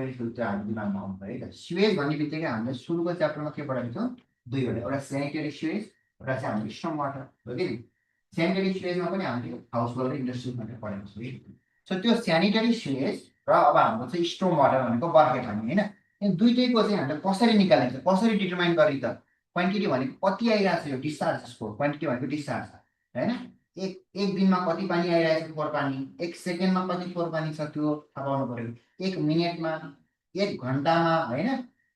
Automatic त्यो हामी दिमागमा आउँछ है त सिवेज भन्ने बित्तिकै हामीले सुरुको च्याप्टरमा के पढाएको छौँ दुईवटा एउटा सेनिटरी सिवेज एउटा चाहिँ हामीले स्ट्रङ वाटर हो कि सेनिटरी सिवेजमा पनि हामीले हाउस होल्ड र इन्डस्ट्रियल भनेर पढाएको छौँ है सो त्यो सेनिटरी सिवेज र अब हाम्रो चाहिँ स्ट्रङ वाटर भनेको बर्खे पानी होइन यो दुइटैको चाहिँ हामीले कसरी निकालिन्छ कसरी डिटर्माइन गर्ने त क्वान्टिटी भनेको कति आइरहेको छ यो डिस्चार्जको क्वान्टिटी भनेको डिस्चार्ज होइन एक दिनमा कति पानी आइरहेको छ फोहोर पानी एक सेकेन्डमा कति फोहोर पानी छ त्यो थाहा पाउनु पर्यो एक मिनटमा एक घन्टामा होइन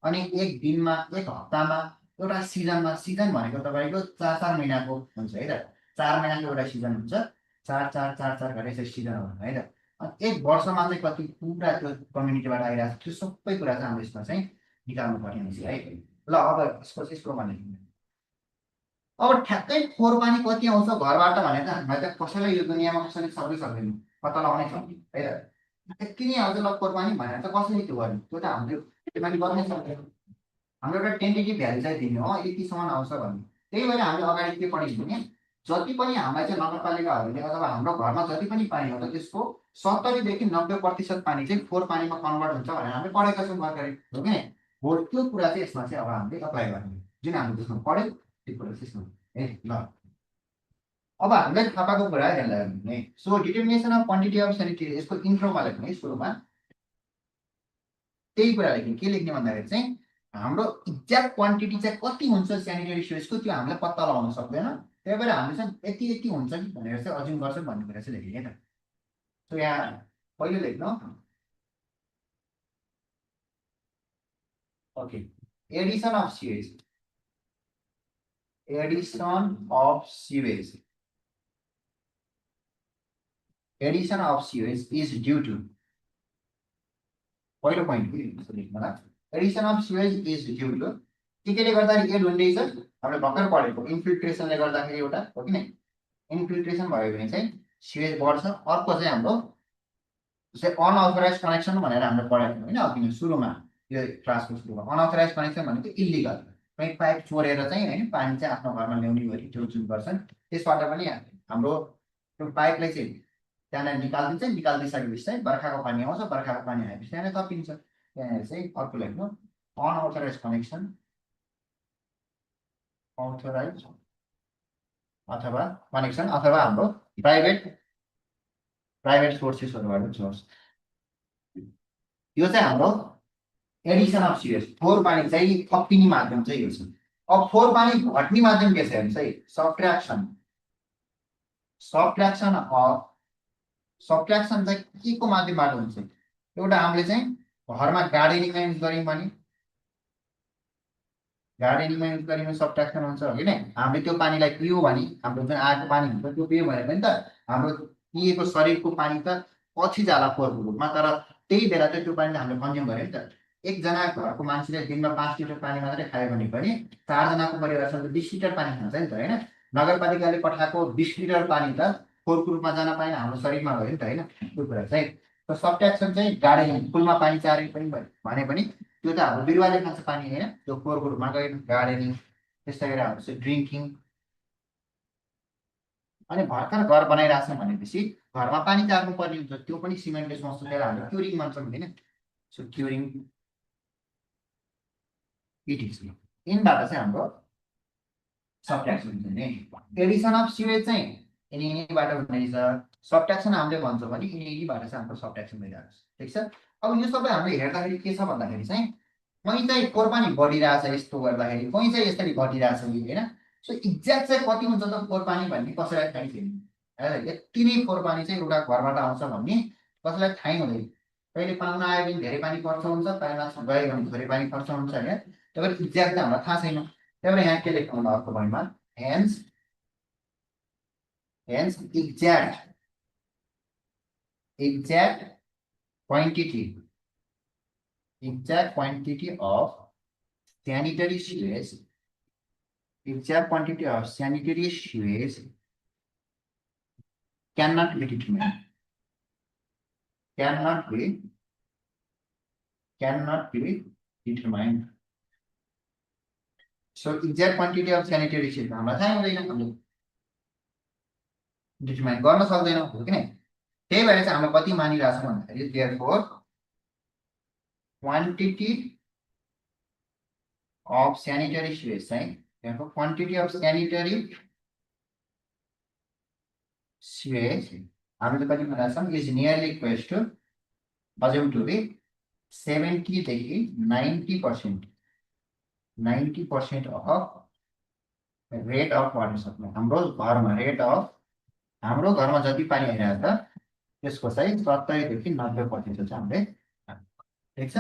अनि एक दिनमा एक हप्तामा एउटा सिजनमा सिजन भनेको तपाईँको 4 महिनाको हुन्छ है त 4 महिनाको एउटा सिजन हुन्छ 4 गरेर चाहिँ सिजन हो है त अनि एक वर्षमा चाहिँ कति पुरा त्यो कम्युनिटीबाट आइरहेको छ त्यो सबै कुरा चाहिँ हामीले यसमा चाहिँ निकाल्नु पर्ने हुन्छ है ल अब यसको चाहिँ यस्तो भने अब ठ्याक्कै फोहोर पानी कति आउँछ घरबाट भने त हामीलाई त कसैलाई यो दुनियाँमा कसैले सक्दैन पत्ता लगाउनै सक्दैन है त यति नै आउँछ ल फोहोर पानी भनेर त कसरी त्यो गर्ने त्यो त हामीले पनि गर्नै सक्दैन हाम्रो एउटा टेन्टेटिभ भ्यालु चाहिँ दिने हो यतिसम्म आउँछ भन्ने त्यही भएर हामीले अगाडि के पढिन्छ भने जति पनि हामीलाई चाहिँ नगरपालिकाहरूले अथवा हाम्रो घरमा जति पनि पानी आउँछ त्यसको 70 देखि 90% पानी चाहिँ फोहोर पानीमा कन्भर्ट हुन्छ भनेर हामीले पढेका छौँ भर्खरै हो कि हो त्यो कुरा चाहिँ यसमा चाहिँ अब हामीले अप्लाई गर्ने जुन हामीले त्यसमा पढ्यौँ त्यो कुरा चाहिँ यसमा है ल अब हामीलाई थाहा पाएको कुरा यसलाई हेर्ने so determination of quantity of sanitary यसको इन्ट्रोमा लेख्ने सुरुमा त्यही कुरा लेख्ने के लेख्ने भन्दाखेरि चाहिँ हाम्रो एक्ज्याक्ट क्वान्टिटी चाहिँ कति हुन्छ सेनिटरी स्वेजको त्यो हामीले पत्ता लगाउन सक्दैन त्यही भएर हामीले चाहिँ यति हुन्छ कि भनेर चाहिँ अज्युम गर्छौँ भन्ने कुरा चाहिँ लेख्ने त सो यहाँ पहिलो लेख्नु okay addition of sewage is due to पहिलो पोइन्ट के लेख्नुला addition of sewage is due to केले गर्दाखेरि एड हुँदैछ हामीले भर्खर पढेको इन्फिल्ट्रेसनले गर्दाखेरि एउटा हो कि इन्फिल्ट्रेसन भयो भने चाहिँ सिवेज बढ्छ अर्को चाहिँ हाम्रो चाहिँ अनअथोराइज कनेक्सन भनेर हामीले पढेको होइन अघि सुरुमा यो क्लासको सुरुमा अनअथोराइज कनेक्सन भनेको इल्लिगल कहीँ पाइप चोरेर चाहिँ होइन पानी चाहिँ आफ्नो घरमा ल्याउने गरी त्यो जुन गर्छन् त्यसबाट पनि हाम्रो त्यो पाइपलाई चाहिँ त्यहाँनिर निकालिदिइसकेपछि चाहिँ बर्खाको पानी आउँछ बर्खाको पानी आएपछि त्यहाँनिर तपिन्छ त्यहाँनिर चाहिँ अर्को लेख्नु अनअथोराइज कनेक्सन अथोराइज अथवा कनेक्सन अथवा हाम्रो प्राइभेट सोर्सेसहरूबाट सोर्स यो चाहिँ हाम्रो एडिसन अफ सिवेज फोहोर पानी चाहिँ थपिने माध्यम चाहिँ यो छ अब फोहोर पानी घट्ने माध्यम के छ हेर्नुहोस् है सब्ट्र्याक्सन चाहिँ के को माध्यमबाट हुन्छ एउटा हामीले चाहिँ घरमा गार्डनिङमा युज गऱ्यौँ भने सब्ट्र्याक्सन हुन्छ हो कि हामीले त्यो पानीलाई पियो भने हाम्रो जुन आएको पानी हुन्छ त्यो पियो भने पनि त हाम्रो पिएको शरीरको पानी त पछि जाला फोहोरको रूपमा तर त्यही बेला चाहिँ त्यो पानीलाई हामीले कन्ज्युम गऱ्यौँ नि त एकजना घरको मान्छेले दिनमा 5 लिटर पानी मात्रै खायो भने पनि 4 जनाको परिवारसँग 20 लिटर पानी खान्छ नि त होइन नगरपालिकाले पठाएको 20 लिटर पानी त फोहोरको रूपमा जान पाएन हाम्रो शरीरमा भयो नि त होइन त्यो कुरा चाहिँ सब्ट्र्याक्सन चाहिँ गार्डनिङ फुलमा पानी चारे पनि भने पनि त्यो त हाम्रो बिरुवाले खान्छ पानी होइन त्यो फोहोरको रूपमा गयो गार्डनिङ त्यस्तै गरेर हाम्रो चाहिँ ड्रिङ्किङ अनि भर्खर घर बनाइरहेको छ भनेपछि घरमा पानी चार्नु पर्ने हुन्छ त्यो पनि सिमेन्टले सोच्छ त्यसलाई हामीले क्युरिङ भन्छौँ होइन सो क्युरिङ यिनबाट चाहिँ हाम्रो सब्ट्र्याक्सन हुन्छ नि एडिसन अफ सिवेज चाहिँ यिनीबाट हुँदैछ सब्ट्र्याक्सन हामीले भन्छौँ भने यिनीबाट चाहिँ हाम्रो सब्ट्र्याक्सन भइरहेको छ ठिक छ अब यो सबै हामीले हेर्दाखेरि के छ भन्दाखेरि चाहिँ कहीँ चाहिँ फोहोर पानी बढिरहेछ यस्तो गर्दाखेरि कहीँ चाहिँ यसरी घटिरहेछ होइन सो एक्ज्याक्ट चाहिँ कति हुन्छ त फोहोर पानी भन्ने कसैलाई थाहै छैन यति नै फोहोर पानी चाहिँ एउटा घरबाट आउँछ भन्ने कसैलाई थाहै हुँदैन कहिले पाहुना आयो भने धेरै पानी खर्च हुन्छ पाहुना गयो भने थोरै पानी खर्च हुन्छ होइन त्यही भएर एक्ज्याक्ट चाहिँ हामीलाई थाहा छैन त्यही भएर यहाँ के लेख्नु होला अर्को पोइन्टमा hence exact quantity of sanitary sewage cannot be determined so exact quantity of sanitary sewage हामीलाई थाहा हुँदैन हामीले डिटर्माइन गर्न सक्दैनौँ हो कि नै त्यही भएर चाहिँ हामीले कति मानिरहेछौँ भन्दाखेरि therefore quantity of sanitary sewage चाहिँ यहाँको क्वान्टिटी अफ स्यानिटरी सुवेज हामीले कति भनेका छौँ is nearly equals to assume to be 70 देखि 90% of rate of water supply हाम्रो घरमा जति पानी आइरहेको छ त्यसको चाहिँ 70 देखि 90% चाहिँ हामीले ठिक छ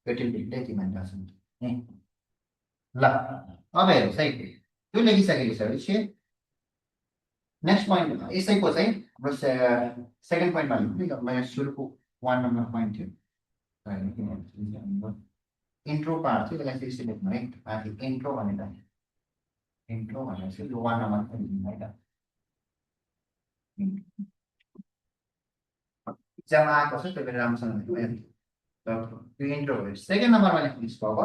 युटिलिटीले यति मान्दा छ ल अब हेर्नुहोस् है त्यो लेखिसकेपछि नेक्स्ट पोइन्ट यसैको चाहिँ हाम्रो सेकेन्ड पोइन्टमा लेख्नु मैले सुरुको 1 नम्बर पोइन्ट थियो इन्ट्रो पार्ट थियो त्यसलाई चाहिँ यसरी लेख्नु है माथि इन्ट्रो भनेर चाहिँ यो 1 नम्बर पोइन्ट है त इक्जाममा आएको छ त्यो बेला राम्रोसँग लेख्नु है त्यो इन्ट्रो हो सेकेन्ड नम्बरमा लेख्नुहोस् अब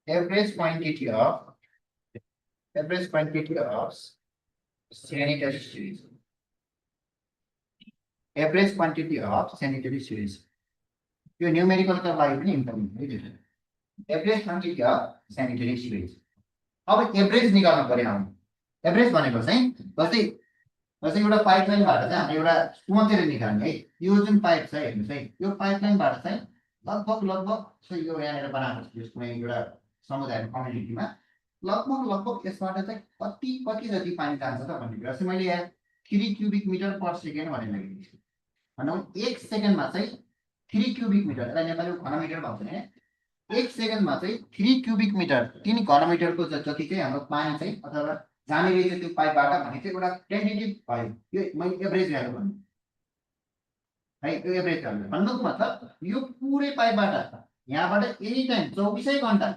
average quantity of sanitary sewage. Average quantity of sanitary sewage. यो न्यूमेरिकल का लागि पनि इम्पोर्टेन्ट है average quantity of sanitary sewage. अब एभरेज निकाल्नु पर्यो हामी एभरेज भनेको चाहिँ जस्तै एउटा पाइपलाइनबाट चाहिँ हामी एउटा सोचेर निकाल्ने है यो जुन पाइप छ हेर्नुस् है यो पाइपलाइनबाट चाहिँ लगभग चाहिँ यो यहाँनिर बनाएको छ कुनै एउटा समुदायको कम्युनिटीमा लगभग यसबाट चाहिँ कति जति पानी जान्छ त भन्ने कुरा चाहिँ मैले यहाँ 3 क्युबिक मिटर पर सेकेन्ड भनेर लेखेको छु भन्दा 1 सेकेन्डमा चाहिँ 3 क्युबिक मिटर यसलाई नेपालीमा घनमिटर भन्छ हैन 1 सेकेन्डमा चाहिँ 3 क्युबिक मिटर 3 घनमिटरको जति चाहिँ हाम्रो पानी चाहिँ अथवा जाने रहेछ त्यो पाइपबाट भने चाहिँ एउटा टेन्टेटिभ भयो यो मैले एभरेज भ्यालु भन्नु है यो एभरेज भ्यालु भन्नुको मतलब यो पुरै पाइपबाट यहाँबाट एनी टाइम 24 घण्टा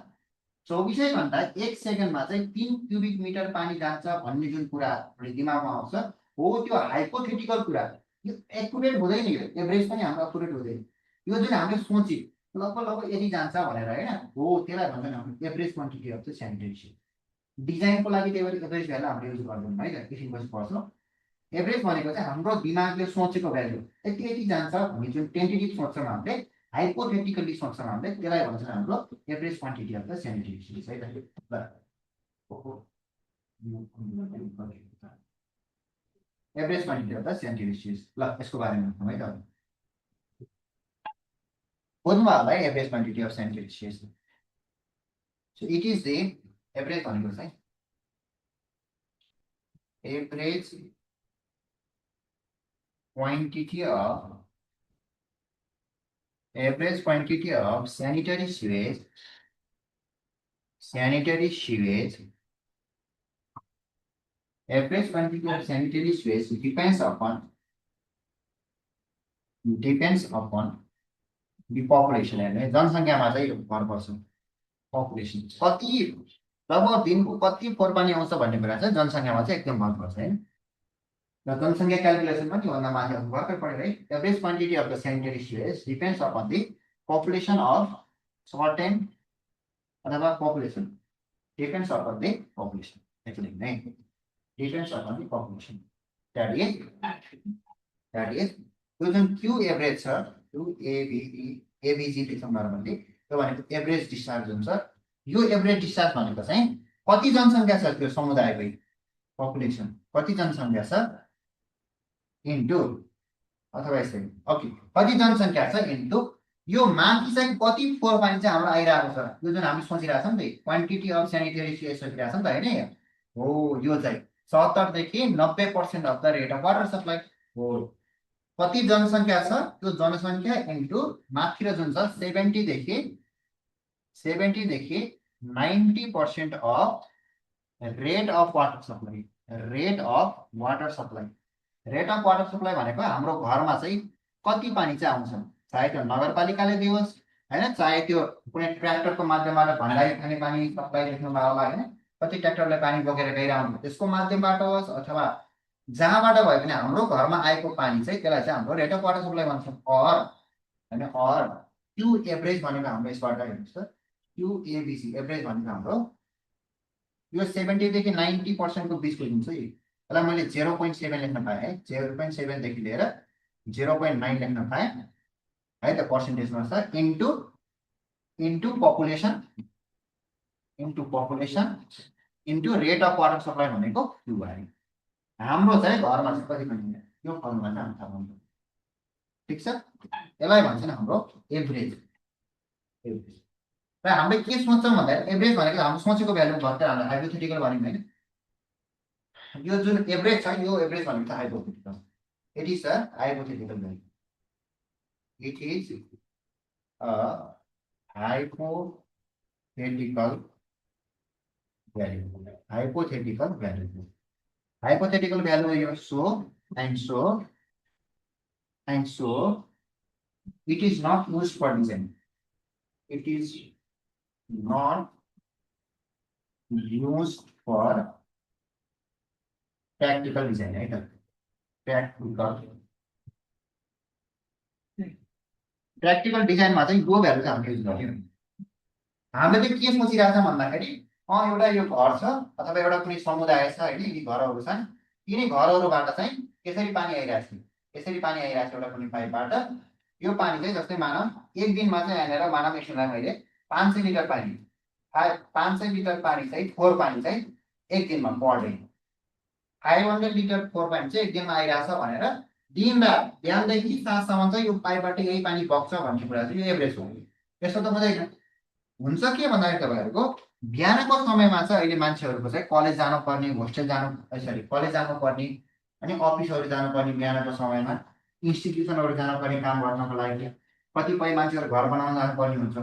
1 सेकेन्डमा चाहिँ 3 क्युबिक मिटर पानी जान्छ भन्ने जुन कुरा दिमागमा आउँछ हो त्यो हाइपोथेटिकल कुरा यो एक्युरेट हुँदैन यो एभरेज पनि हाम्रो एक्युरेट हुँदैन यो जुन हामीले सोचे लगभग यति जान्छ भनेर हैन हो त्यसलाई भन्छन् हाम्रो average quantity of the sanitary sewage डिजाइनको लागि त्यही भएर एभरेज भ्यालु हामीले युज गर्दैनौँ है त एकछिनपछि पढ्छौँ एभरेज भनेको चाहिँ हाम्रो दिमागले सोचेको भ्यालु यति जान्छ भन्ने जुन टेन्टेटिभ सोच्छौँ हामीले हाइपोथेटिकली सोच्छौँ हामीले त्यसलाई भन्छन् हाम्रो average quantity of the sanitary sewage है त average quantity of the sanitary sewage ल यसको बारेमा भनौँ है त खोज्नु होला है average quantity of sanitary sewage so it is the average भनेको चाहिँ average quantity of sanitary sewage average quantity of sanitary sewage depends upon the population हेर्नु जनसङ्ख्यामा चाहिँ भर पर्छ पपुलेसन कति लगभग दिनको कति फोहोर पानी आउँछ भन्ने कुरा चाहिँ जनसङ्ख्यामा चाहिँ एकदम भर पर्छ हैन र जनसङ्ख्या क्याल्कुलेसन पनि भन्दा माथि भर्खर पढ्यो है average quantity of the sanitary sewage depends upon the population of certain अथवा population depends upon the population actually नै depends upon the population that is यो जुन क्यू एभरेज छ क्यू एबीजी लेख्छौँ नर्मली त्यो भनेको एभरेज डिस्चार्ज हुन्छ यो एभरेज डिस्चार्ज भनेको चाहिँ कति जनसङ्ख्या छ त्यो समुदायको पपुलेसन कति जनसङ्ख्या छ इन्टु अथवा यसरी ओके कति जनसङ्ख्या छ इन्टु यो माथि चाहिँ कति फोहोर पानी चाहिँ हाम्रो आइरहेको छ यो जुन हामी सोचिरहेको छौँ नि त क्वान्टिटी अफ स्यानिटरी सुवेज सोचिरहेको छौँ नि त हैन हो यो चाहिँ 70 देखि 90% of the rate of water supply हो कति जनसङ्ख्या छ त्यो जनसङ्ख्या इन्टु माथि र जुन छ 70 देखि 90% of rate of water supply rate of water supply भनेको हाम्रो घरमा चाहिँ कति पानी चाहिँ आउँछ चाहे त्यो नगरपालिकाले दियोस् हैन चाहे त्यो कुनै ट्र्याक्टरको माध्यमबाट भण्डारी खाने पानी सप्लाई लेख्नुमा होला हैन कति ट्र्याक्टरले पानी बोकेर गइरहनु त्यसको माध्यमबाट होस् अथवा जहाँबाट भए पनि हाम्रो घरमा आएको पानी चाहिँ त्यसलाई चाहिँ हाम्रो रेट अफ वाटर सप्लाई भन्छौँ अर क्यू एभरेज भनेको हाम्रो यसबाट हेर्नुहोस् त क्यू एबीसी एभरेज भनेको हाम्रो यो 70 देखि 90% को बीचको जुन छ यसलाई मैले 0.7 लेख्न पाएँ है 0.7 देखि लिएर 0.9 लेख्न पाएँ है त पर्सेन्टेजमा छ into population into rate of water supply भनेको Q भयो हाम्रो चाहिँ घरमा चाहिँ कति बनिन्छ यो फर्मुला चाहिँ हामी थाहा पाउँछ ठीक छ यसलाई भन्छ नि हाम्रो एभरेज र हामीले के सोच्छौँ भन्दा एभरेज भनेको हाम्रो सोचेको भ्यालु भर्खर हामीले हाइपोथेटिकल भन्यौँ हैन यो जुन एभरेज छ यो एभरेज भनेको चाहिँ hypothetical it is a hypothetical value it is a hypothetical value is so it is not used for design. It is not used for practical design, right? Practical design मा चाहिँ यो value चाहिँ हामीले use गर्यौं हामीले चाहिँ के सोचिरहेको छ भन्दाखेरि एउटा यो घर छ अथवा एउटा कुनै समुदाय छ हैन यी घरहरू छन् यिनै घरहरूबाट चाहिँ यसरी पानी आइरहेछ एउटा कुनै पाइपबाट यो पानी चाहिँ जस्तै मानौ एक दिनमा चाहिँ यहाँनेर मानव एकछिनलाई मैले 500 लिटर पानी 500 लिटर पानी चाहिँ फोहोर पानी चाहिँ एक दिनमा पर डे 500 लिटर फोहोर पानी चाहिँ एक दिनमा आइरहेछ भनेर दिनरात बिहानदेखि साँझसम्म चाहिँ यो पाइपबाट यही पानी बग्छ भन्ने कुरा चाहिँ यो एभरेज हो यस्तो त हुँदैन हुन्छ के भन्दाखेरि तपाईहरुको बिहानको समयमा चाहिँ अहिले मान्छेहरुको चाहिँ कलेज जानु पर्ने होस्टेल कलेज जानु पर्ने अनि अफिसहरु जानु पर्ने बिहानको समयमा इन्स्टिट्युसनहरु जानु पर्ने काम गर्नको लागि कतिपय मान्छेहरु घर बनाउन जानु पर्ने हुन्छ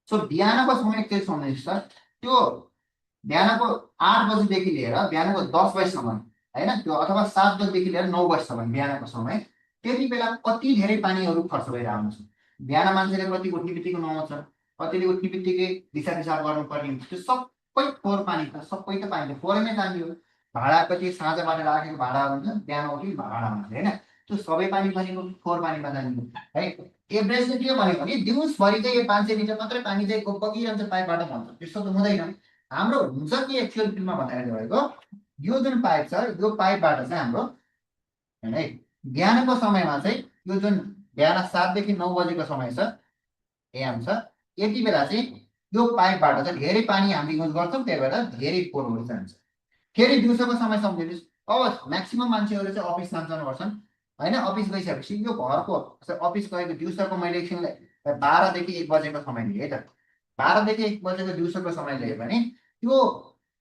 सो बिहानको समय के सम्झिनुस् त त्यो बिहानको 8 बजेदेखि लिएर बिहानको 10 बजेसम्म हैन त्यो अथवा 7 बजेदेखि लिएर 9 बजेसम्म बिहानको समय त्यति बेला कति धेरै पानीहरु खर्च भइरहेको हुन्छ बिहान मान्छेले कति उठ्ने बित्तिकै नुहाउँछ कतिले उठ्ने बित्तिकै दिशा पिसाब गर्नुपर्ने हुन्छ त्यो सबै फोहोर पानी त सबै त पानी फोहोरमै जाने हो भाडा कति साँझबाट राखेको भाडा हुन्छ बिहान उठि भाडा हुन्छ हैन त्यो सबै पानी भनेको फोहोर पानीमा जाने हो है एभरेजले के भनेको भने दिउँसभरि चाहिँ यो 500 लिटर मात्रै पानी चाहिँ बगिरहन्छ पाइपबाट भन्छ त्यस्तो त हुँदैन हाम्रो हुन्छ कि एक्चुअल फिल्डमा भन्दाखेरि भएको यो जुन पाइप छ यो पाइपबाट चाहिँ हाम्रो हैन है बिहानको समयमा चाहिँ यो जुन बिहान 7 देखि 9 बजेको समय छ एएम छ यति बेला चाहिँ यो पाइपबाट चाहिँ धेरै पानी हामी युज गर्छौं त्यही भएर धेरै फोहोर जान्छ फेरि दिउँसोको समय सम्झिनुस् अब म्याक्सिमम मान्छेहरु चाहिँ अफिस जान्छन् गर्छन् हैन अफिस गइसकेपछि यो घरको अफिस गएको दिउँसोको मैले एकछिनलाई 12 देखि 1 बजेको समय लिए है त 12 देखि 1 बजेको दिउँसोको समय लिए भने त्यो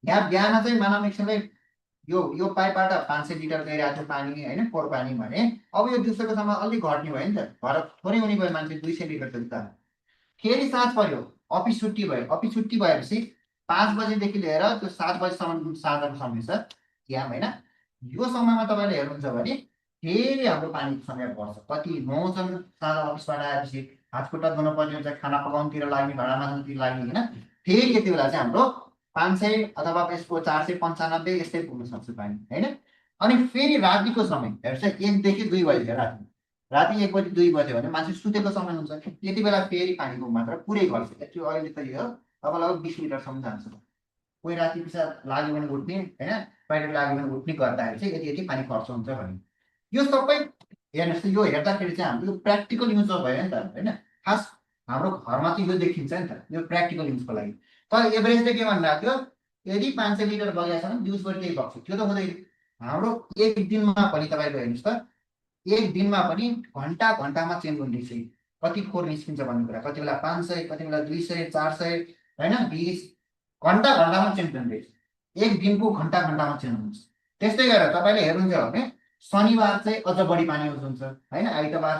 यहाँ बिहान चाहिँ मानव एकछिनलाई यो पाइपबाट 500 लिटर गइरहेको पानी हैन फोहोर पानी भने अब यो दिउँसोको समय अलि घट्ने भयो नि त घर थोरै हुने भयो मान्छे 200 लिटर जति त फेरि साँझ पर्यो अफिस छुट्टी भएपछि 5 बजेदेखि लिएर त्यो 7 बजेसम्म साँझको समय छ याम हैन यो समयमा तपाईले हेर्नुहुन्छ भने फेरि हाम्रो पानीको समय पर्छ कति नुहाउँछन् साँझ अफिसबाट आएपछि हातखुट्टा धुन पर्ने हुन्छ खाना पकाउनतिर लाग्ने भाँडा माझ्नतिर लाग्ने हैन फेरि यति बेला चाहिँ हाम्रो 500 अथवा यसको 495 यस्तै पुग्न सक्छ पानी हैन अनि फेरि रातिको समय हेर्छ 1 देखि 2 बजे राति 1 बजे 2 बजे भने मान्छे सुतेको समय हुन्छ यति बेला फेरि पानीको मात्रा पुरै घट्छ त्यो अहिले त यो अब लगभग 20 लिटरसम्म जान्छ कोही राति पिसाब लाग्यो भने उठ्ने हैन टोयलेट लाग्यो भने उठ्ने गर्दाखेरि चाहिँ यति पानी खर्च हुन्छ भने यो सबै हेर्नुस् यो हेर्दाखेरि चाहिँ हाम्रो प्र्याक्टिकल युज भयो नि त हैन खास हाम्रो घरमा चाहिँ यो देखिन्छ नि त यो प्र्याक्टिकल युजको लागि तर एभरेजले के भनिरहेको थियो यदि 500 लिटर बगेछ भने दिउँसभरि त्यही बग्छ त्यो त हुँदैन हाम्रो एक दिनमा पनि तपाईको हेर्नुस् त एक दिनमा पनि घण्टामा चेन्ज हुँदैछ कति फोहोर निस्किन्छ भन्ने कुरा कति बेला 500 कति बेला 200 400 हैन 20 घण्टामा चेन्ज हुँदैछ एक दिनको घण्टामा चेन्ज हुन्छ त्यस्तै गरेर तपाईले हेर्नुहुन्छ भने शनिबार चाहिँ अझ बढी पानी युज हुन्छ हैन आइतबार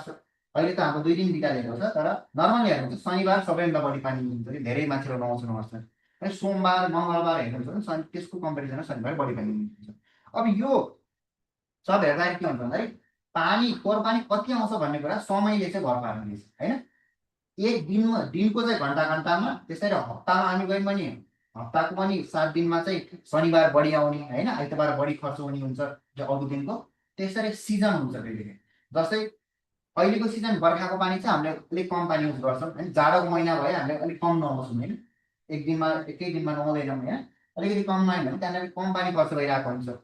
अहिले त हाम्रो 2 दिन बिताएको छ तर नर्मली हेर्नुहुन्छ शनिबार सबैभन्दा बढी पानी युज हुन्छ कि धेरै मान्छेले नुहाउँछन् गर्छन् है सोमबार मंगलबार हेर्नुहुन्छ भने त्यसको कम्पेरिजनमा शनिबार बढी पानी युज हुन्छ अब यो सब हेर्दाखेरि के हुन्छ भन्दाखेरि पानी फोहोर पानी कति आउँछ भन्ने कुरा समयले चाहिँ घर पार्ने हैन एक दिनको चाहिँ घण्टामा त्यसरी हप्तामा हामी गयौं भने हप्ताको पनि 7 दिनमा चाहिँ शनिबार बढी आउने हैन आइतबार बढी खर्च हुने हुन्छ अरु दिनको त्यसरी सिजन हुन्छ कहिले जस्तै अहिलेको सिजन बर्खाको पानी चाहिँ हामीले अलिक कम पानी युज गर्छौं हैन जाडोको महिना भए हामीले अलिक कम नुहाउँछौं हैन एकै दिनमा नुहाउँदैनौं हैन अलिकति कम नुहायौं भने त्यहाँनेर कम पानी खर्च भइरहेको हुन्छ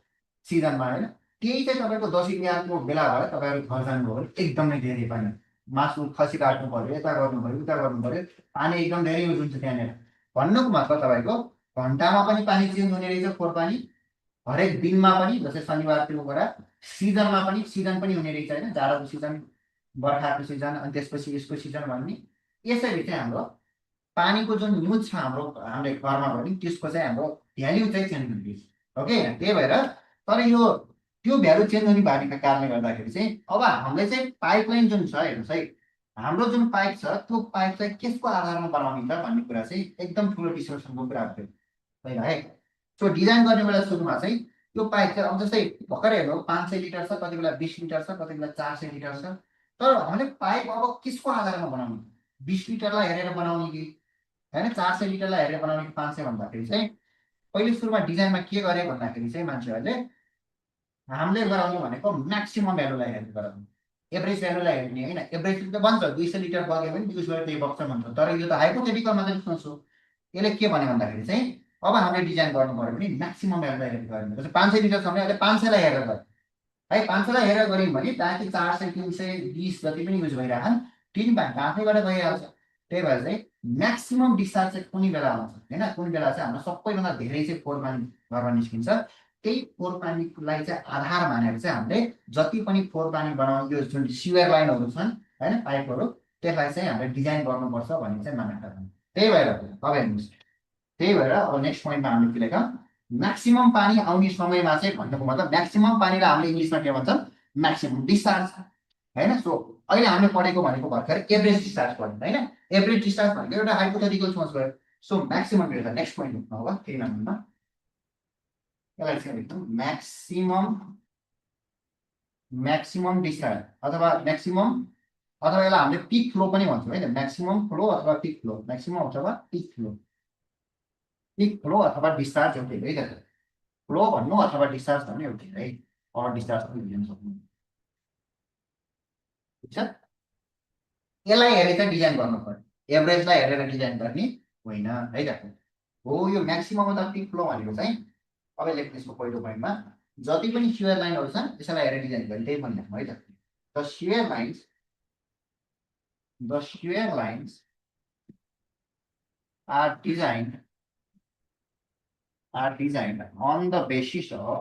सिजनमा हैन त्यही चाहिँ तपाईँको दसैँ तिहारको बेला भयो तपाईँहरू घर जानुभयो भने एकदमै धेरै पानी मासु खसी काट्नु पर्यो यता गर्नु पर्यो उता गर्नु पर्यो पानी एकदम धेरै युज हुन्छ त्यहाँनिर भन्नुको मतलब तपाईँको घन्टामा पनि पानी चेन्ज हुने रहेछ फोहोर पानी हरेक दिनमा पनि जस्तै शनिबारतिर गएर सिजनमा पनि सिजन पनि हुने रहेछ होइन जाडोको सिजन बर्खाको सिजन अनि त्यसपछि यसको सिजन भन्ने यसरी चाहिँ हाम्रो पानीको जुन युज छ हाम्रो घरमा पनि त्यसको चाहिँ हाम्रो भ्याल्यु चाहिँ चेन्ज हुने ओके त्यही भएर तर यो त्यो भ्यालु चेन्ज हुने भएको कारणले गर्दाखेरि चाहिँ अब हामीले चाहिँ पाइपलाइन जुन छ हेर्नुहोस् है हाम्रो जुन पाइप छ त्यो पाइप चाहिँ केसको आधारमा बनाउने त भन्ने कुरा चाहिँ एकदम ठुलो डिस्कसनको कुरा हो होइन है सो डिजाइन गर्ने बेला सुरुमा चाहिँ त्यो पाइप चाहिँ अब जस्तै भर्खरै हेर्नु 500 लिटर छ कति बेला 20 लिटर छ कति बेला 400 लिटर छ तर हामीले पाइप अब केसको आधारमा बनाउने 20 लिटरलाई हेरेर बनाउने कि होइन 400 लिटरलाई हेरेर बनाउने कि 500 भन्दाखेरि चाहिँ पहिले सुरुमा डिजाइनमा के गरे भन्दाखेरि चाहिँ मान्छेहरूले हामीले गराउने भनेको म्याक्सिमम भ्यालुलाई हेर्ने गराउने एभरेज भ्यालुलाई हेर्ने होइन एभरेज त भन्छ 200 लिटर बग्यो भने युज गरेर त्यही बग्छ भन्छ तर यो त हाइपोथेटिकल मात्रै सोच्छु यसले के भन्यो भन्दाखेरि चाहिँ अब हामीले डिजाइन गर्नु पर्यो भने म्याक्सिमम भ्यालुलाई हेरेर गर्ने जस्तै 500 लिटर छ भने अहिले 500 लाई हेरेर गऱ्यो है 500 लाई हेरेर गऱ्यौँ भने ताकि 400 320 जति पनि युज भइरहन् 3 भाग आफैबाट गइहाल्छ त्यही भएर चाहिँ म्याक्सिमम डिस्चार्ज चाहिँ कुनै बेला आउँछ होइन कुन बेला चाहिँ हाम्रो सबैभन्दा धेरै चाहिँ फोहोर पानी घरमा निस्किन्छ त्यही फोहोर पानीलाई चाहिँ आधार मानेर चाहिँ हामीले जति पनि फोहोर पानी बनाउने यो जुन सिवर लाइनहरू छन् होइन पाइपहरू त्यसलाई चाहिँ हामीले डिजाइन गर्नुपर्छ भन्ने चाहिँ मान्यता छ त्यही भएर अब हेर्नुहोस् त्यही भएर अब नेक्स्ट पोइन्टमा हामीले के लेखा म्याक्सिमम पानी आउने समयमा चाहिँ भन्नुको मतलब म्याक्सिमम पानीलाई हामीले इङ्ग्लिसमा के भन्छ म्याक्सिमम डिस्चार्ज होइन सो अहिले हामीले पढेको भनेको भर्खर एभरेज डिस्चार्ज पढ्यो होइन एभरेज डिस्चार्ज भनेको एउटा हाइपोथेटिकल सोच भयो सो म्याक्सिमम एउटा नेक्स्ट पोइन्ट लेख्नु होगा केही नभन्दा यसलाई चाहिँ लेख्छौँ म्याक्सिमम डिस्चार्ज अथवा म्याक्सिमम अथवा यसलाई हामीले पिक फ्लो पनि भन्छौँ है म्याक्सिमम फ्लो अथवा पिक फ्लो म्याक्सिमम अथवा पिक फ्लो अथवा डिस्चार्ज एउटै है त फ्लो भन्नु अथवा डिस्चार्ज भन्नु एउटै है अर डिस्चार्ज पनि बुझ्न सक्नु ठिक छ यसलाई हेरेर चाहिँ डिजाइन गर्नु पर्यो एभरेजलाई हेरेर डिजाइन गर्ने होइन है त हो यो म्याक्सिमम अथवा पिक फ्लो भनेको चाहिँ अब लेख्नु यसको पहिलो पोइन्टमा जति पनि सियर लाइनहरू छन् त्यसलाई हेरेर डिजाइन गर्ने त्यही पनि लेख्नु है त the sewer lines are designed on the basis of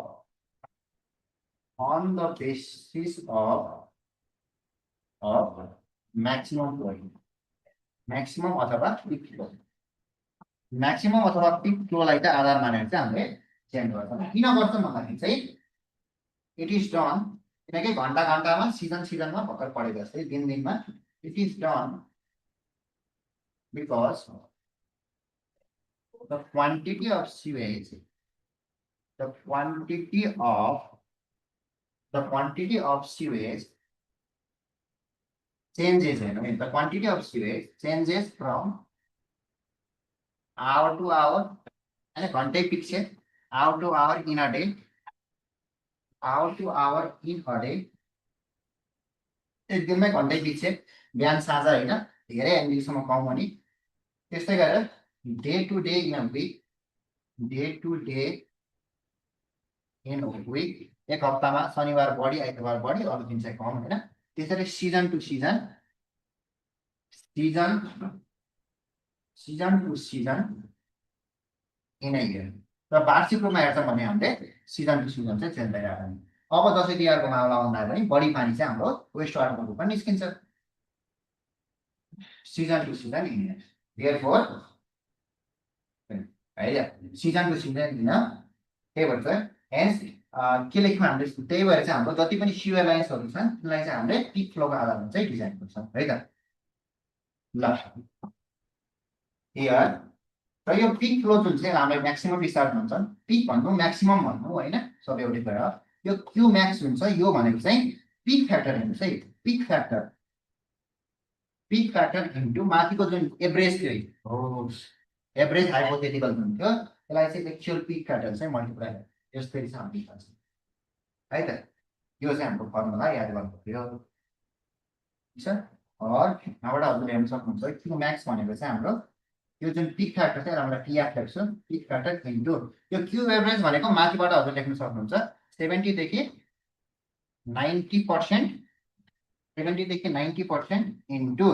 maximum flow अथवा पिक फ्लो म्याक्सिमम अथवा पिक फ्लोलाई चाहिँ आधार मानेर चाहिँ हामीले चेन्ज गर्छौँ किन गर्छौँ भन्दाखेरि चाहिँ इट इज डन किनकि घन्टा घन्टामा सिजनमा भर्खर पढेको जस्तै दिनमा it is done because the quantity of sewage changes the quantity of sewage changes from hour to hour and घंटे पीछे hour to hour in a day एक दिनमै घंटे पीछे बिहान साँझ होइन धेरै एमबीसम्म कम हुने त्यस्तै गरेर day to day in a week एक हप्तामा शनिबार बढी आइतबार बढी अरू दिन चाहिँ कम होइन त्यसरी season to season in a year र वार्षिक रूपमा हेर्छौँ भने हामीले सिजन टु सिजन चाहिँ चेन्ज भइरहेको छ अब दसैँ तिहारको मामला आउँदा पनि बढी पानी चाहिँ हाम्रो वेस्ट वाटरको रूपमा निस्किन्छ season to season in year therefore है सिजन टु सिजन होइन त्यही भएर चाहिँ हेन्स के लेख्यौँ हामीले त्यही भएर चाहिँ हाम्रो जति पनि सिवर लाइन्सहरू छन् त्यसलाई चाहिँ हामीले पिक फ्लोको आधारमा चाहिँ डिजाइन गर्छौँ है त ल क्लियर र यो पिक फ्लो जुन चाहिँ हामीले म्याक्सिमम डिस्चार्ज भन्छन् पिक भन्नु म्याक्सिमम भन्नु होइन सबै एउटै कुरा यो क्यू म्याक्स हुन्छ यो भनेको चाहिँ पिक फ्याक्टर हेर्नुहोस् है पिक फ्याक्टर इन्टु माथिको जुन एभरेज थियो होस् एभरेज हाइपोथेटिकल जुन थियो त्यसलाई चाहिँ एक्चुअल पिक फ्याक्टर चाहिँ मल्टिप्लाई यसरी चाहिँ हामीले निकाल्छ है त यो चाहिँ हाम्रो फर्मुला याद गर्नु पर्यो ठिक छ यहाँबाट हजुरले हेर्न सक्नुहुन्छ क्यू म्याक्स भनेको चाहिँ हाम्रो यो जुन पिक फ्याक्टर चाहिँ हामीले पिएफ लेख्छौँ पिक फ्याक्टर इन्टु यो क्यू एभरेज भनेको माथिबाट हजुर लेख्न सक्नुहुन्छ 70 देखि 90%, 70 देखि 90% इन्टु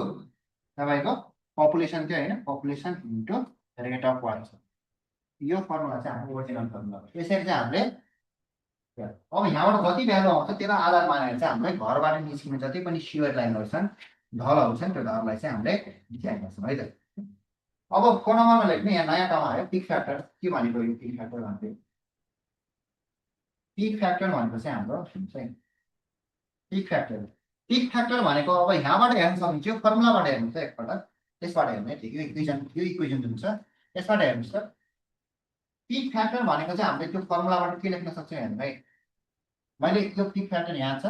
तपाईको पपुलेसन थियो हैन, population into rate of birth. यो फर्मुला चाहिँ हाम्रो ओरिजिनल फर्मुला हो। यसरी चाहिँ हामीले अब यहाँबाट जति भ्यालु आउँछ त्यसलाई आधार मानेर चाहिँ हामीले घरबाट निस्किने जति पनि सियर लाइनहरु छन्, ढलहरु छन्, त्यो ढललाई चाहिँ हामीले डिजाइन गर्छौँ है त। अब फोन नम्बरमा लेख्नु, यहाँ नयाँ टर्म आयो पिक फ्याक्टर। के भनेको यो पिक फ्याक्टर भन्थे? पिक फ्याक्टर भनेको चाहिँ हाम्रो चाहिँ पिक फ्याक्टर। पिक फ्याक्टर भनेको अब यहाँबाट हेर्न सकिन्छ, फर्मुलाबाट हेर्नु चाहिँ एकपल्ट, त्यसबाट हेर्नु है। यो इक्वेसन जुन छ यसबाट हेर्नुस् त। पिक फ्याक्टर भनेको चाहिँ हामीले त्यो फर्मुलाबाट के लेख्न सक्छौँ हेर्नु है। मैले यो पिक फ्याक्टर यहाँ छ,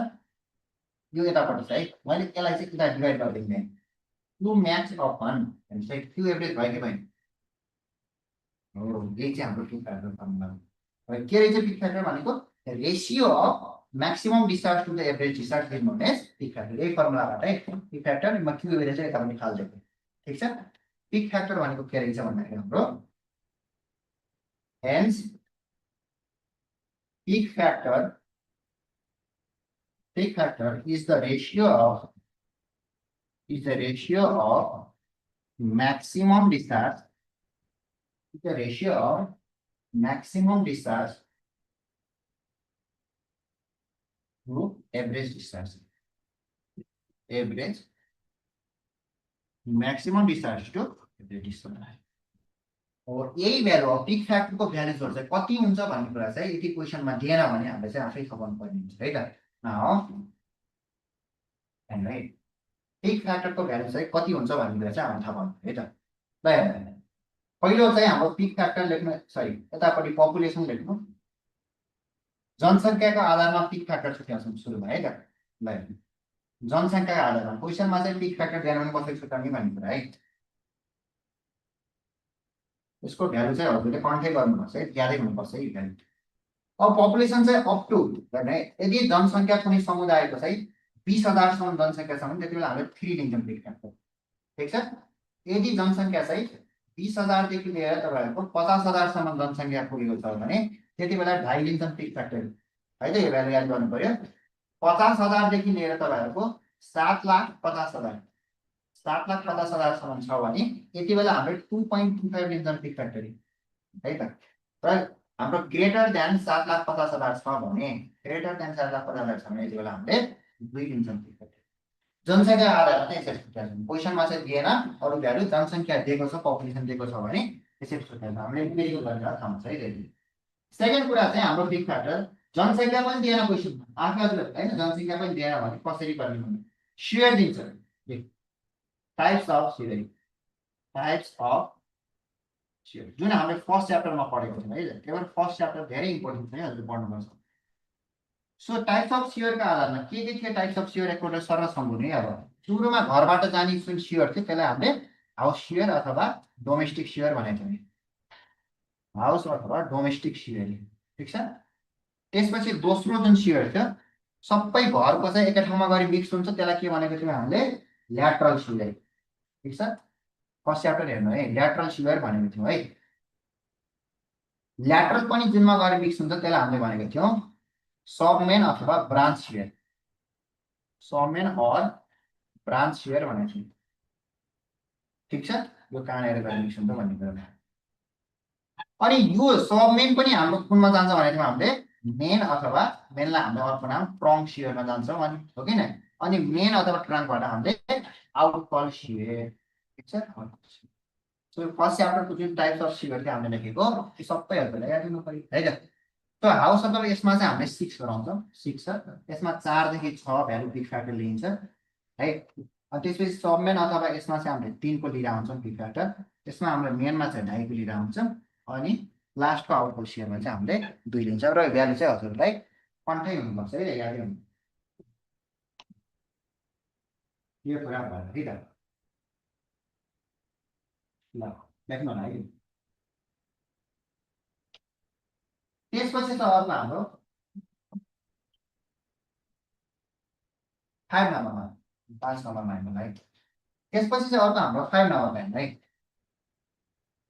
यो यतापट्टि छ है, मैले यसलाई चाहिँ यता डिभाइड गरिदिने क्यू म्याक्स अपन चाहिँ क्यू एभरेज भयो कि भएन हो। यही चाहिँ हाम्रो पिक फ्याक्टर फर्मुला हो। के रहेछ पिक फ्याक्टर भनेको? Ratio of maximum discharge to the average discharge is known as peak factor. यही फर्मुलाबाट है पिक फ्याक्टर म क्यू एभरेज चाहिँ यतापट्टि फाल्दिएको। ठीक छ। पिक फ्याक्टर भनेको के रहेछ भन्दाखेरि हाम्रो hence peak factor is the ratio of maximum discharge, to average discharge, maximum discharge to average discharge। और यही भ्यालु हो पिक फ्याक्टर को भ्यालुजहरु चाहिँ कति हुन्छ भन्ने कुरा चाहिँ यदि क्वेशनमा दिएन भने हामीले चाहिँ आफै थाहा पाउनु पर्ने हुन्छ है त। है पिक फ्याक्टर को भ्यालु चाहिँ कति हुन्छ भन्ने कुरा चाहिँ हामीले थाहा पाउनु है त। ल पहिलो चाहिँ हाम्रो पिक फ्याक्टर लेख्नु, सरी यतापट्टि पपुलेसन लेख्नु, जनसंख्याको आधारमा पिक फ्याक्टर छुट्याउँछौँ सुरुमा है त। ल जनसंख्याको आधारमा क्वेशनमा चाहिँ पिक फ्याक्टर ध्यानमा कसरी छुट्याउने भन्ने कुरा है। यसको भ्यालु चाहिँ हजुरले कन्ट्याक्ट गर्नुपर्छ है, ज्यादै हुनुपर्छ है भ्यालु। अब पपुलेसन चाहिँ अप टु हैन, यदि जनसंख्या कुनै समुदायको चाहिँ 20,000 सम्म जनसंख्या छ भने त्यतिबेला हामीले 3 लिन्छौँ पिक फ्याक्टर। ठीक छ। यदि जनसंख्या चाहिँ 20,000 देखि लिएर तपाईहरुको 50,000 सम्म जनसंख्या पुगेको छ भने त्यतिबेला 2.5 लिन्छौँ पिक फ्याक्टर है त। यो भ्यालु याद गर्नु पर्यो। 50,000 देखि लिएर तपाईहरुको 7,50,000 सम्म छ भने यति बेला हामीले 2.25 लिन्छौँ पिक फ्याक्टर है त। र हाम्रो ग्रेटर देन 7,50,000 छ भने, ग्रेटर देन 7,50,000 छ भने यति बेला हामीले 2 लिन्छौँ पिक फ्याक्टर। जनसंख्या आधारमा चाहिँ यसरी छुट्याउँछौँ। क्वेशनमा चाहिँ दिएन, अरु भ्यालु जनसंख्या दिएको छ, पपुलेसन दिएको छ भने यसरी छुट्याउँछौँ। हामीले इम्पेरिकल गरेर थाहा हुन्छ है त्यति। सेकेन्ड कुरा चाहिँ हाम्रो पिक फ्याक्टर जनसंख्या पनि दिएन क्वेशनमा, आफै हजुर हैन, जनसंख्या पनि दिएन भने कसरी गर्ने भन्ने शियर दिन्छ। टाइप्स अफ शियर जुन हामीले फर्स्ट च्याप्टरमा पढेको छौँ है। केवल फर्स्ट च्याप्टर धेरै इम्पोर्टेन्ट छ हजुरले पढ्नुपर्छ। सो टाइप्स अफ शियरका आधारमा के टाइप्स अफ शियर एकपल्ट सरल सम्झाउने। अब सुरुमा घरबाट जाने जुन शियर थियो त्यसलाई हामीले हाउस शियर अथवा डोमेस्टिक शियर भनेको थियौँ। हाउस अथवा डोमेस्टिक शियर। ठीक छ। त्यसपछि दोस्रो जुन शियर थियो सबै घरको चाहिँ एकै ठाउँमा गरी मिक्स हुन्छ, त्यसलाई के भनेको थियौँ हामीले? Lateral shear. ठीक छ। फर्स्ट च्याप्टर हेर्नु है, ल्याटरल शियर भनेको थियौँ है। ल्याटरल पनि जुनमा गएर मिक्स हुन्छ त्यसलाई हामीले भनेको थियौँ सबमेन अथवा branch sewer, submain or branch sewer भनेको थियौँ। ठीक छ। यो कहाँनिर गएर मिक्स हुन्छ भन्ने कुरा। अनि यो सबमेन पनि हाम्रो कुनमा जान्छ भने थियौँ हामीले मेन अथवा मेनलाई हाम्रो अर्को नाम ट्रङ्क शियरमा जान्छौँ अनि हो कि न। अनि मेन अथवा ट्रङ्कबाट हामीले आउटफल शियर। ठीक छ। सो फर्स्ट च्याप्टरको जुन टाइप्स अफ शियर थियो हामीले लेखेको त्यो सबैहरुलाई याद गर्नु पर्यो है त। तो हाउस अथवा यसमा चाहिँ हामीले 6 गराउँछौँ। 6 छ, यसमा 4 देखि 6 भ्यालु पिक फ्याक्टर लिन्छ है। अनि त्यसपछि सबमेन अथवा यसमा चाहिँ हामीले 3 को लिएर आउँछौँ पिक फ्याक्टर, त्यसमा हाम्रो मेनमा चाहिँ 2.5 को लिएर आउँछौँ अनि लास्टको आउटफल शियरमा चाहिँ हामीले 2 लिन्छौँ। र भ्यालु चाहिँ हजुरलाई कन्ठै हुनुपर्छ है, यादै हुनु। यो कुरा भयो है त। ल लेख्नु होला है। त्यसपछि त अर्को हाम्रो 5 नम्बरमा 5 नम्बरमा हेर्नु है। त्यसपछि चाहिँ अर्को हाम्रो 5 नम्बरमा हेर्नु है।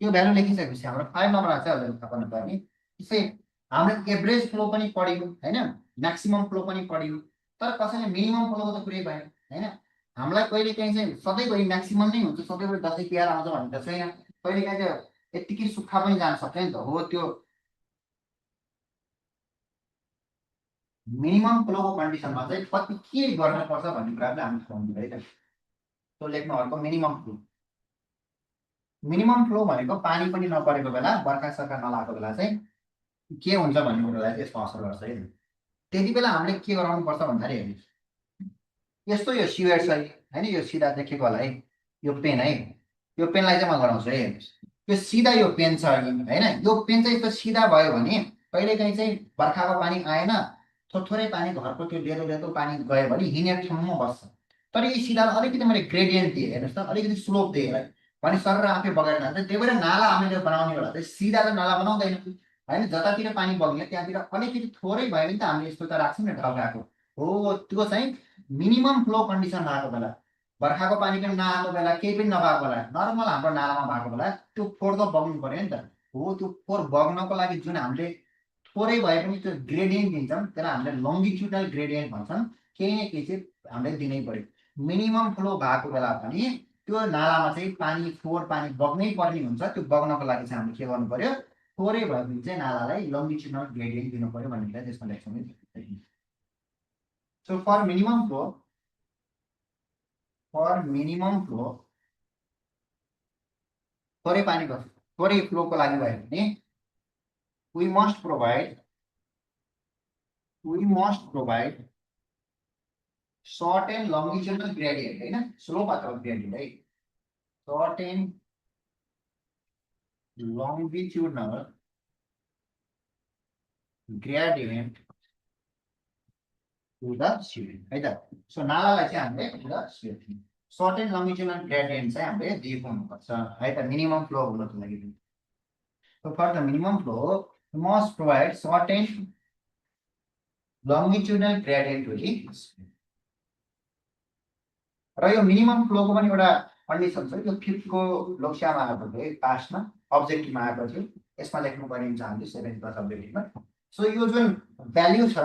यो भ्यालु लेखिसकेपछि हाम्रो 5 नम्बरमा चाहिँ हजुरले थाहा पाउनु पर्ने त्यसै हामीले एभरेज फ्लो पनि पढ्यौँ हैन, म्याक्सिमम फ्लो पनि पढ्यौँ तर कसैले मिनिमम फ्लोको त कुरै भएन हैन। हामीलाई कहिलेकाहीँ चाहिँ सधैँभरि म्याक्सिमम नै हुन्छ, सधैँभरि दसैँ तिहार आउँछ भन्ने त छैन। कहिलेकाहीँ चाहिँ यत्तिकै सुक्खा पनि जान सक्छ नि त। हो त्यो मिनिमम फ्लोको कन्डिसनमा चाहिँ कति के गर्नुपर्छ भन्ने कुरा चाहिँ हामी थाहा हुन्छ है त। त्यो लेख्नु अर्को मिनिमम फ्लो। मिनिमम फ्लो भनेको पानी पनि नपरेको बेला, बर्खा सर्खा नलाएको बेला चाहिँ के हुन्छ भन्ने कुरालाई चाहिँ यसमा असर गर्छ है। त्यति बेला हामीले के गराउनुपर्छ भन्दाखेरि हेर्नुहोस्, यस्तो यो सिवेट छ हैन, यो सिधा देखेको होला है, यो पेन है, यो पेनलाई चाहिँ म गराउँछु है। हेर्नुहोस्, यो सिधा यो पेन छ हैन, यो पेन चाहिँ यस्तो सिधा भयो भने कहिलेकाहीँ चाहिँ बर्खाको पानी आएन, थोरै पानी घरको त्यो लेदो लेदो पानी गयो भने हिँड्ने ठाउँमा बस्छ। तर यो सिधा अलिकति मैले ग्रेडियन्ट दिएँ, हेर्नुहोस् त, अलिकति स्लोप दिएँ भने सर आफै बगेर जान्छ। त्यही भएर नाला हामीले बनाउने बेला चाहिँ सिधा त नाला बनाउँदैन हैन, जतातिर पानी बग्ने त्यहाँतिर अलिकति थोरै भयो भने त हामीले यस्तो त राख्छौँ नि ढल्काको। हो त्यो चाहिँ मिनिमम फ्लो कन्डिसन भएको बेला, बर्खाको पानी पनि नआएको बेला, केही पनि नभएको बेला, नर्मल हाम्रो नालामा भएको बेला त्यो फोहोर त बग्नु पर्यो नि त। हो त्यो फोहोर बग्नको लागि जुन हामीले थोरै भए पनि त्यो ग्रेडियन्ट दिन्छौँ, त्यसलाई हामीले लङ्गिट्युडल ग्रेडियन्ट भन्छौँ। केही न केही चाहिँ हामीले दिनै पर्यो। मिनिमम फ्लो भएको बेला पनि त्यो नालामा चाहिँ पानी फोहोर पानी बग्नै पर्ने हुन्छ। त्यो बग्नको लागि चाहिँ हामीले के गर्नु पर्यो, थोरै भयो भने चाहिँ नालालाई लङ्गिट्युडल ग्रेडियन्ट दिनु पर्यो भन्ने कुरा त्यसमा लेख्छौँ है। सो फर मिनिमम फ्लो, थोरै पानीको थोरै फ्लोको लागि भयो भने we must provide short and longitudinal gradient हैन, स्लोप अथवा ग्रेडियन्ट है, short and longitudinal gradient to the sewer है त। सो नालालाई चाहिँ हामीले to the sewer short and longitudinal gradient चाहिँ हामीले दिएको हुनुपर्छ है त, मिनिमम फ्लो हुनको लागि। So for the minimum flow, you must provide short and longitudinal gradient to the sewer। र यो मिनिमम फ्लोको पनि एउटा कन्डिसन छ, यो 5th को लोकसेवामा आएको थियो है, पासमा अब्जेक्टिभमा आएको थियो। यसमा लेख्नुपर्ने हुन्छ हामीले 7th क्लास अब्जेक्टिभमा। सो यो जुन भ्याल्यु छ,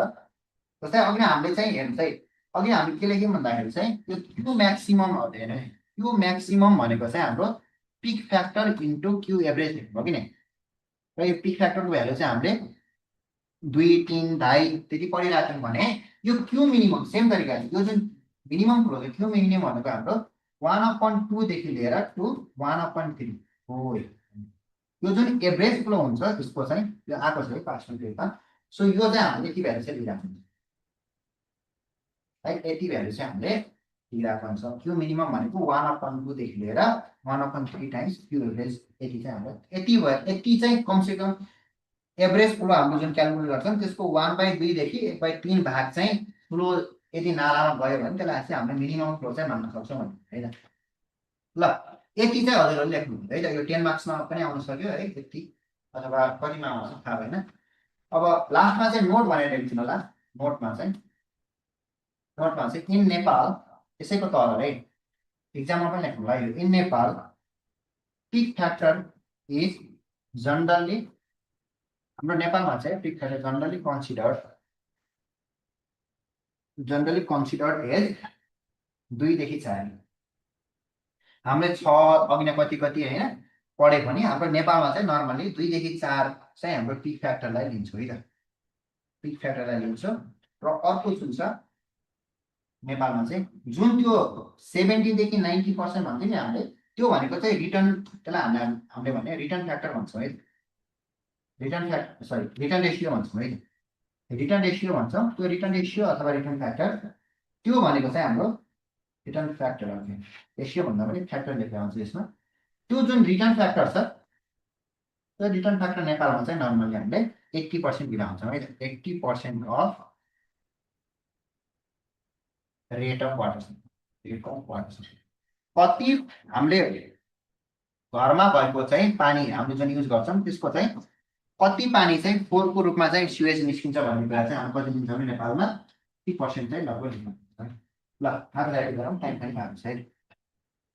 जस्तै अघि हामीले चाहिँ हेर्नुहोस् है, अघि हामीले के लेख्यौँ भन्दाखेरि चाहिँ यो क्यू म्याक्सिमम हुँदैन है। क्यू म्याक्सिमम भनेको चाहिँ हाम्रो peak factor into Q average हो कि नै। र यो पिक फ्याक्टरको भ्यालु चाहिँ हामीले 2, 3, 2.5 त्यति पढिरहेको थियौँ भने यो क्यू मिनिमम सेम तरिकाले यो जुन मिनिमम फ्लो क्यू मिनिमम भनेको हाम्रो 1/2 देखि लिएर टु 1/3 हो। यो जुन एभरेज फ्लो हुन्छ त्यसको चाहिँ यो आएको छ है पासमा त्यो त। सो यो चाहिँ हामीले यति भ्यालु चाहिँ लिइराख्नु है, यति भ्यालु चाहिँ हामीले लिइराख्नु हुन्छ। क्यू मिनिमम भनेको 1/2 देखि लिएर 1/3 टाइम्स क्यू एभरेज, यति चाहिँ हाम्रो यति भयो। यति चाहिँ कमसे कम एभरेज फ्लो हाम्रो जुन क्यालकुलेट गर्छौँ त्यसको 1/2 देखि 1/3 भाग चाहिँ फ्लो यदि नालामा गयो भने त्यसलाई चाहिँ हामीले मिनिमम फ्लो चाहिँ मान्न सक्छौँ हैन। ल यति चाहिँ हजुरहरूले लेख्नु है त। यो 10 मार्क्समा पनि आउन सक्यो है, यति अथवा कतिमा आउँछ थाहा भएन। अब लास्टमा चाहिँ नोट भनेर लेख्दिनु होला। नोटमा चाहिँ इन नेपाल, यसैको तल है, एक्जाममा पनि लेख्नु होला यो। In Nepal peak factor is generally, हाम्रो नेपालमा चाहिँ peak factor generally considered as 2 देखि 4। हामीले 6 अघि न कति हैन पढे पनि हाम्रो नेपालमा चाहिँ नर्मली 2 देखि 4 चाहिँ हाम्रो पिक फ्याक्टरलाई लिन्छौँ है त, पिक फ्याक्टरलाई लिन्छौँ। र अर्को जुन छ नेपालमा चाहिँ जुन त्यो 70 देखि 90% भन्थ्यो नि हामीले, त्यो भनेको चाहिँ रिटर्न, त्यसलाई हामीले भने रिटर्न फ्याक्टर भन्छौँ है, रिटर्न रेसियो भन्छौँ है, रिटर्न रेसियो भन्छौँ। त्यो रिटर्न रेसियो अथवा रिटर्न फ्याक्टर त्यो भनेको चाहिँ हाम्रो रिटर्न फ्याक्टर हो। रेसियो भन्दा पनि फ्याक्टर लेखेर आउँछ यसमा। त्यो जुन रिटर्न फ्याक्टर छ, त्यो रिटर्न फ्याक्टर नेपालमा चाहिँ नर्मली हामीले 80% दिन आउँछौँ है, 80% अफ रेट अफ वाटर। कति हामीले घरमा भएको चाहिँ पानी हामीले जुन युज गर्छौँ त्यसको चाहिँ कति पानी चाहिँ फोहोरको रूपमा चाहिँ स्युएज निस्किन्छ भन्ने कुरा चाहिँ हामी कति दिन्छौँ नेपालमा 30% चाहिँ लगभग। ल आजलाई गरौँ, टाइम पनि भएको छ है।